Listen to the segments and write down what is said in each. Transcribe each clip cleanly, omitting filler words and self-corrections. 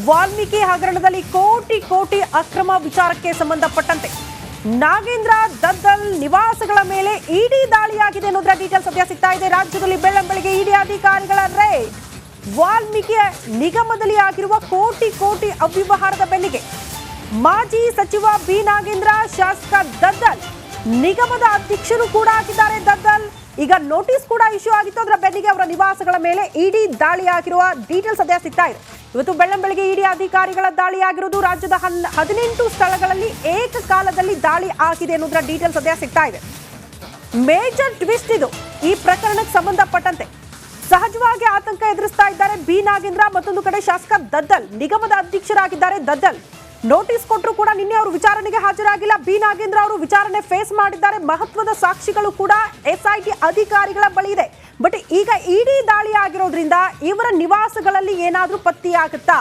ವಾಲ್ಮೀಕಿ ಹಗರಣದಲ್ಲಿ ಕೋಟಿ ಕೋಟಿ ಅಕ್ರಮ ವಿಚಾರಕ್ಕೆ ಸಂಬಂಧಪಟ್ಟಂತೆ ನಾಗೇಂದ್ರ ದದ್ದಲ್ ನಿವಾಸಗಳ ಮೇಲೆ ಇಡಿ ದಾಳಿಯಾಗಿದೆ ಅನ್ನೋದರ ಡೀಟೇಲ್ಸ್ ಸದ್ಯ ಸಿಗ್ತಾ ಇದೆ. ರಾಜ್ಯದಲ್ಲಿ ಬೆಳ್ಳಂಬೆಳಗ್ಗೆ ಇಡಿ ಅಧಿಕಾರಿಗಳ ರೇಡ್. ವಾಲ್ಮೀಕಿ ನಿಗಮದಲ್ಲಿ ಆಗಿರುವ ಕೋಟಿ ಕೋಟಿ ಅವ್ಯವಹಾರದ ಬೆನ್ನಿಗೆ ಮಾಜಿ ಸಚಿವ ಬಿ ನಾಗೇಂದ್ರ, ಶಾಸಕ ದದ್ದಲ್, ನಿಗಮದ ಅಧ್ಯಕ್ಷರು ಕೂಡ ಆಗಿದ್ದಾರೆ ದದ್ದಲ್. ಈಗ ನೋಟಿಸ್ ಕೂಡ ಇಶ್ಯೂ ಆಗಿತ್ತು. ಅದರ ಬೆನ್ನಿಗೆ ಅವರ ನಿವಾಸಗಳ ಮೇಲೆ ಇಡಿ ದಾಳಿ ಆಗಿರುವ ಡೀಟೇಲ್ಸ್ ಸದ್ಯ ಸಿಗ್ತಾ ಇದೆ. ಇವತ್ತು ಬೆಳ್ಳಂಬೆಳಗ್ಗೆ ಇಡಿ ಅಧಿಕಾರಿಗಳ ದಾಳಿ ಆಗಿರುವುದು. ರಾಜ್ಯದ 18 ಸ್ಥಳಗಳಲ್ಲಿ ಏಕಕಾಲದಲ್ಲಿ ದಾಳಿ ಆಗಿದೆ ಅನ್ನೋದರ ಡೀಟೇಲ್ಸ್ ಸದ್ಯ ಸಿಗ್ತಾ ಇದೆ. ಮೇಜರ್ ಟ್ವಿಸ್ಟ್ ಇದು. ಈ ಪ್ರಕರಣಕ್ಕೆ ಸಂಬಂಧಪಟ್ಟಂತೆ ಸಹಜವಾಗಿ ಆತಂಕ ಎದುರಿಸ್ತಾ ಇದ್ದಾರೆ ಬಿ ನಾಗೇಂದ್ರ. ಮತ್ತೊಂದು ಕಡೆ ಶಾಸಕ ದದ್ದಲ್, ನಿಗಮದ ಅಧ್ಯಕ್ಷರಾಗಿದ್ದಾರೆ ದದ್ದಲ್. ನೋಟಿಸ್ ಕೊಟ್ಟರು ಕೂಡ ನಿನ್ನೆ ಅವರು ವಿಚಾರಣೆಗೆ ಹಾಜರಾಗಿಲ್ಲ. ಬಿ ನಾಗೇಂದ್ರ ಅವರು ವಿಚಾರಣೆ ಫೇಸ್ ಮಾಡಿದ್ದಾರೆ. ಮಹತ್ವದ ಸಾಕ್ಷಿಗಳು ಕೂಡ ಎಸ್ಐಟಿ ಅಧಿಕಾರಿಗಳ ಬಳಿ ಇದೆ. ಬಟ್ ಈಗ ಇಡಿ ದಾಳಿ ಆಗಿರೋದ್ರಿಂದ ಇವರ ನಿವಾಸಗಳಲ್ಲಿ ಏನಾದ್ರೂ ಪತ್ತೆಯಾಗುತ್ತಾ?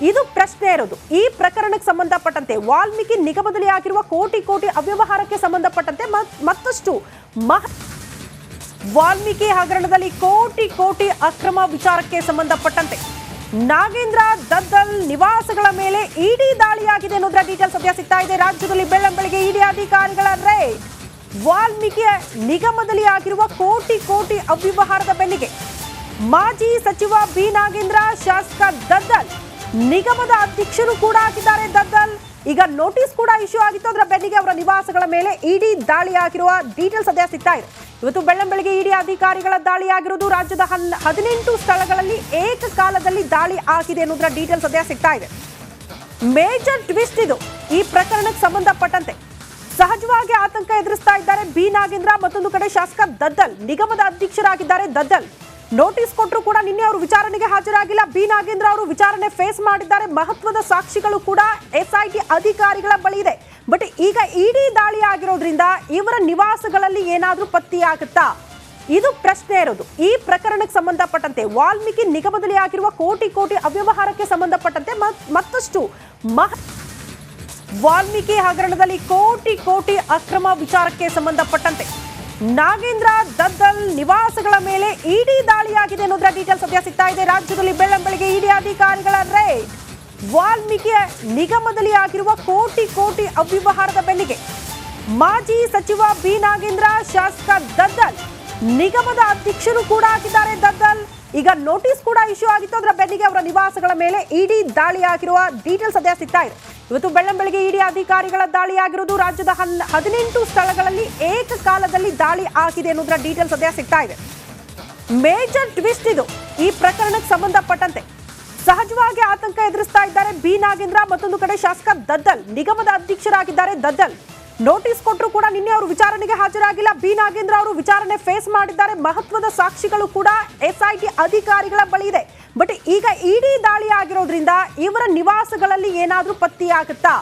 ಇದು ಪ್ರಶ್ನೆ ಇರೋದು. ಈ ಪ್ರಕರಣಕ್ಕೆ ಸಂಬಂಧಪಟ್ಟಂತೆ ವಾಲ್ಮೀಕಿ ನಿಗಮದಲ್ಲಿ ಆಗಿರುವ ಕೋಟಿ ಕೋಟಿ ಅವ್ಯವಹಾರಕ್ಕೆ ಸಂಬಂಧಪಟ್ಟಂತೆ ಮತ್ತಷ್ಟು ವಾಲ್ಮೀಕಿ ಹಗರಣದಲ್ಲಿ ಕೋಟಿ ಕೋಟಿ ಅಕ್ರಮ ವಿಚಾರಕ್ಕೆ ಸಂಬಂಧಪಟ್ಟಂತೆ ನಾಗೇಂದ್ರ ದದ್ದಲ್ ನಿವಾಸಗಳ ಮೇಲೆ ಇಡಿ ದಾಳಿಯಾಗಿದೆ ಅನ್ನೋದರ ಡೀಟೇಲ್ಸ್ ಸದ್ಯ ಸಿಗ್ತಾ ಇದೆ. ರಾಜ್ಯದಲ್ಲಿ ಬೆಳ್ಳಂಬೆಳಗ್ಗೆ ಇಡಿ ಅಧಿಕಾರಿಗಳ ರೇಡ್. ವಾಲ್ಮೀಕಿ ನಿಗಮದಲ್ಲಿ ಆಗಿರುವ ಕೋಟಿ ಕೋಟಿ ಅವ್ಯವಹಾರದ ಬೆನ್ನಿಗೆ ಮಾಜಿ ಸಚಿವ ಬಿ ನಾಗೇಂದ್ರ, ಶಾಸಕ ದದ್ದಲ್, ನಿಗಮದ ಅಧ್ಯಕ್ಷರು ಕೂಡ ಆಗಿದ್ದಾರೆ ದದ್ದಲ್. ಈಗ ನೋಟಿಸ್ ಕೂಡ ಇಶ್ಯೂ ಆಗಿತ್ತು. ಅದರ ಬೆನ್ನಿಗೆ ಅವರ ನಿವಾಸಗಳ ಮೇಲೆ ಇಡಿ ದಾಳಿ ಆಗಿರುವ ಡೀಟೇಲ್ಸ್ ಸದ್ಯ ಸಿಗ್ತಾ ಇದೆ. ಇವತ್ತು ಬೆಳ್ಳಂಬೆಳಗ್ಗೆ ಇಡಿ ಅಧಿಕಾರಿಗಳ ದಾಳಿ ಆಗಿರುವುದು. ರಾಜ್ಯದ 18 ಸ್ಥಳಗಳಲ್ಲಿ ಏಕಕಾಲದಲ್ಲಿ ದಾಳಿ ಆಗಿದೆ ಅನ್ನೋದರ ಡೀಟೇಲ್ಸ್ ಸದ್ಯ ಸಿಗ್ತಾ ಇದೆ. ಮೇಜರ್ ಟ್ವಿಸ್ಟ್ ಇದು. ಈ ಪ್ರಕರಣಕ್ಕೆ ಸಂಬಂಧಪಟ್ಟಂತೆ ಸಹಜವಾಗಿ ಆತಂಕ ಎದುರಿಸ್ತಾ ಇದ್ದಾರೆ ಬಿ ನಾಗೇಂದ್ರ. ಮತ್ತೊಂದು ಕಡೆ ಶಾಸಕ ದದ್ದಲ್, ನಿಗಮದ ಅಧ್ಯಕ್ಷರಾಗಿದ್ದಾರೆ ದದ್ದಲ್. ನೋಟಿಸ್ ಕೊಟ್ಟರು ಕೂಡ ನಿನ್ನೆ ಅವರು ವಿಚಾರಣೆಗೆ ಹಾಜರಾಗಿಲ್ಲ. ಬಿ ನಾಗೇಂದ್ರ ಅವರು ವಿಚಾರಣೆ ಫೇಸ್ ಮಾಡಿದ್ದಾರೆ. ಮಹತ್ವದ ಸಾಕ್ಷಿಗಳು ಕೂಡ ಎಸ್ಐಟಿ ಅಧಿಕಾರಿಗಳ ಬಳಿ ಇದೆ. ಬಟ್ ಈಗ ಇಡಿ ದಾಳಿ ಆಗಿರೋದ್ರಿಂದ ಇವರ ನಿವಾಸಗಳಲ್ಲಿ ಏನಾದ್ರೂ ಪತ್ತೆಯಾಗುತ್ತಾ? ಇದು ಪ್ರಶ್ನೆ ಇರೋದು. ಈ ಪ್ರಕರಣಕ್ಕೆ ಸಂಬಂಧಪಟ್ಟಂತೆ ವಾಲ್ಮೀಕಿ ನಿಗಮದಲ್ಲಿ ಆಗಿರುವ ಕೋಟಿ ಕೋಟಿ ಅವ್ಯವಹಾರಕ್ಕೆ ಸಂಬಂಧಪಟ್ಟಂತೆ ಮತ್ತಷ್ಟು ವಾಲ್ಮೀಕಿ ಹಗರಣದಲ್ಲಿ ಕೋಟಿ ಕೋಟಿ ಅಕ್ರಮ ವಿಚಾರಕ್ಕೆ ಸಂಬಂಧಪಟ್ಟಂತೆ ನಾಗೇಂದ್ರ ದದ್ದಲ್ ನಿವಾಸಗಳ ಮೇಲೆ ಇಡಿ ದಾಳಿಯಾಗಿದೆ ಅನ್ನೋದರ ಡೀಟೇಲ್ಸ್ ಸದ್ಯ ಸಿಗ್ತಾ ಇದೆ. ರಾಜ್ಯದಲ್ಲಿ ಬೆಳ್ಳಂಬೆಳಗ್ಗೆ ಇಡಿ ಅಧಿಕಾರಿಗಳ ರೇಡ್. ವಾಲ್ಮೀಕಿ ನಿಗಮದಲ್ಲಿ ಆಗಿರುವ ಕೋಟಿ ಕೋಟಿ ಅವ್ಯವಹಾರದ ಬೆನ್ನಿಗೆ ಮಾಜಿ ಸಚಿವ ಬಿ ನಾಗೇಂದ್ರ, ಶಾಸಕ ದದ್ದಲ್, ನಿಗಮದ ಅಧ್ಯಕ್ಷರು ಕೂಡ ಆಗಿದ್ದಾರೆ ದದ್ದಲ್. ಈಗ ನೋಟಿಸ್ ಕೂಡ ಇಶ್ಯೂ ಆಗಿತ್ತು. ಅದರ ಬೆನ್ನಿಗೆ ಅವರ ನಿವಾಸಗಳ ಮೇಲೆ ಇಡಿ ದಾಳಿ ಆಗಿರುವ ಡೀಟೇಲ್ಸ್ ಸದ್ಯ ಸಿಗ್ತಾ ಇದೆ. ಇವತ್ತು ಬೆಳ್ಳಂಬೆಳಗ್ಗೆ ಇಡಿ ಅಧಿಕಾರಿಗಳ ದಾಳಿ ಆಗಿರುವುದು. ರಾಜ್ಯದ 18 ಸ್ಥಳಗಳಲ್ಲಿ ಏಕಕಾಲದಲ್ಲಿ ದಾಳಿ ಆಗಿದೆ ಅನ್ನೋದರ ಡೀಟೇಲ್ಸ್ ಸದ್ಯ ಸಿಗ್ತಾ ಇದೆ. ಮೇಜರ್ ಟ್ವಿಸ್ಟ್ ಇದು. ಈ ಪ್ರಕರಣಕ್ಕೆ ಸಂಬಂಧಪಟ್ಟಂತೆ ಸಹಜವಾಗಿ ಆತಂಕ ಎದುರಿಸ್ತಾ ಇದ್ದಾರೆ ಬಿ ನಾಗೇಂದ್ರ. ಮತ್ತೊಂದು ಕಡೆ ಶಾಸಕ ದದ್ದಲ್, ನಿಗಮದ ಅಧ್ಯಕ್ಷರಾಗಿದ್ದಾರೆ ದದ್ದಲ್. ನೋಟಿಸ್ ಕೊಟ್ಟರು ಕೂಡ ನಿನ್ನೆ ಅವರು ವಿಚಾರಣೆಗೆ ಹಾಜರಾಗಿಲ್ಲ. ಬಿ ನಾಗೇಂದ್ರ ಅವರು ವಿಚಾರಣೆ ಫೇಸ್ ಮಾಡಿದ್ದಾರೆ. ಮಹತ್ವದ ಸಾಕ್ಷಿಗಳು ಕೂಡ ಎಸ್ಐಟಿ ಅಧಿಕಾರಿಗಳ ಬಳಿ ಇದೆ. ಬಟ್ ಈಗ ಇಡಿ ದಾಳಿ ಆಗಿರೋದ್ರಿಂದ ಇವರ ನಿವಾಸಗಳಲ್ಲಿ ಏನಾದ್ರೂ ಪತ್ತೆಯಾಗುತ್ತಾ?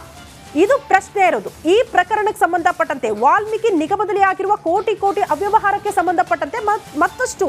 ಇದು ಪ್ರಶ್ನೆ ಇರೋದು. ಈ ಪ್ರಕರಣಕ್ಕೆ ಸಂಬಂಧಪಟ್ಟಂತೆ ವಾಲ್ಮೀಕಿ ನಿಗಮದಲ್ಲಿ ಆಗಿರುವ ಕೋಟಿ ಕೋಟಿ ಅವ್ಯವಹಾರಕ್ಕೆ ಸಂಬಂಧಪಟ್ಟಂತೆ ಮತ್ತಷ್ಟು